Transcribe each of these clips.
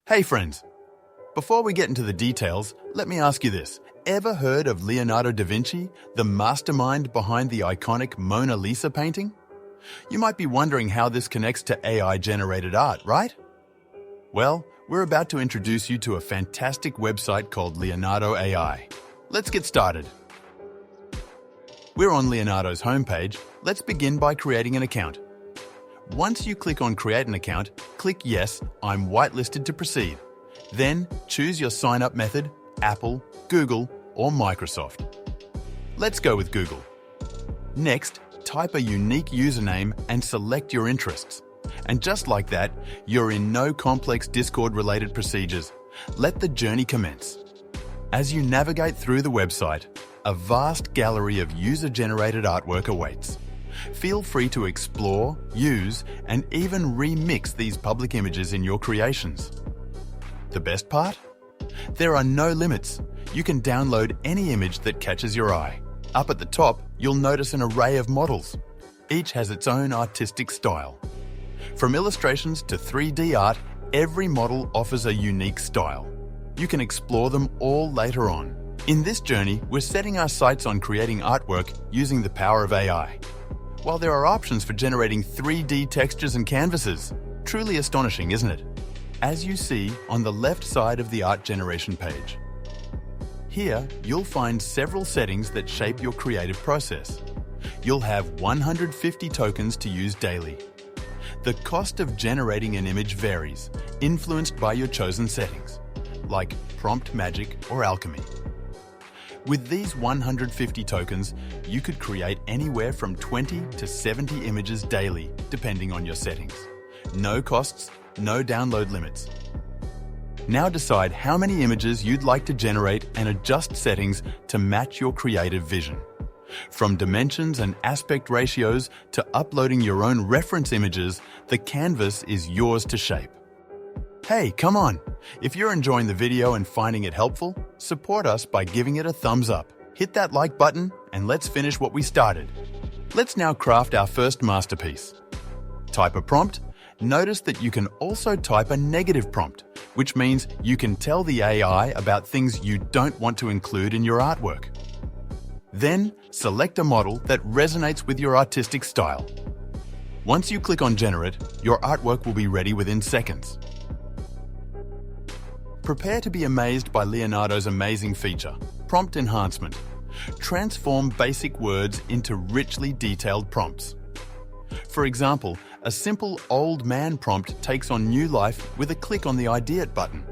Hey friends, before we get into the details, let me ask you this. Ever heard of Leonardo da Vinci, the mastermind behind the iconic Mona Lisa painting? You might be wondering how this connects to AI-generated art, right? Well, we're about to introduce you to a fantastic website called Leonardo.ai. Let's get started. We're on Leonardo's homepage. Let's begin by creating an account. Once you click on Create an Account, click Yes, I'm whitelisted to proceed. Then choose your sign-up method, Apple, Google, or Microsoft. Let's go with Google. Next, type a unique username and select your interests. And just like that, you're in no complex Discord-related procedures. Let the journey commence. As you navigate through the website, a vast gallery of user-generated artwork awaits. Feel free to explore, use, and even remix these public images in your creations. The best part? There are no limits. You can download any image that catches your eye. Up at the top, you'll notice an array of models. Each has its own artistic style. From illustrations to 3D art, every model offers a unique style. You can explore them all later on. In this journey, we're setting our sights on creating artwork using the power of AI. While there are options for generating 3D textures and canvases, truly astonishing, isn't it? As you see on the left side of the art generation page. Here, you'll find several settings that shape your creative process. You'll have 150 tokens to use daily. The cost of generating an image varies, influenced by your chosen settings, like prompt magic or alchemy. With these 150 tokens, you could create anywhere from 20 to 70 images daily, depending on your settings. No costs, no download limits. Now decide how many images you'd like to generate and adjust settings to match your creative vision. From dimensions and aspect ratios to uploading your own reference images, the canvas is yours to shape. Hey, come on! If you're enjoying the video and finding it helpful, support us by giving it a thumbs up. Hit that like button and let's finish what we started. Let's now craft our first masterpiece. Type a prompt. Notice that you can also type a negative prompt, which means you can tell the AI about things you don't want to include in your artwork. Then, select a model that resonates with your artistic style. Once you click on Generate, your artwork will be ready within seconds. Prepare to be amazed by Leonardo's amazing feature, prompt enhancement. Transform basic words into richly detailed prompts. For example, a simple old man prompt takes on new life with a click on the Ideate button.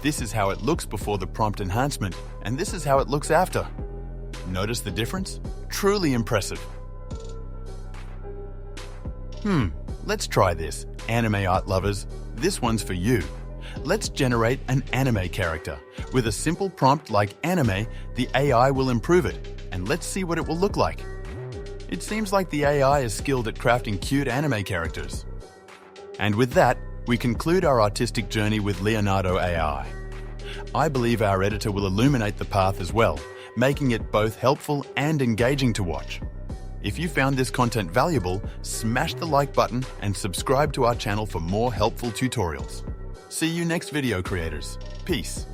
This is how it looks before the prompt enhancement, and this is how it looks after. Notice the difference? Truly impressive. Let's try this, anime art lovers. This one's for you. Let's generate an anime character. With a simple prompt like anime, the AI will improve it, and let's see what it will look like. It seems like the AI is skilled at crafting cute anime characters. And with that, we conclude our artistic journey with Leonardo.ai. I believe our editor will illuminate the path as well, making it both helpful and engaging to watch. If you found this content valuable, smash the like button and subscribe to our channel for more helpful tutorials. See you next video, creators. Peace.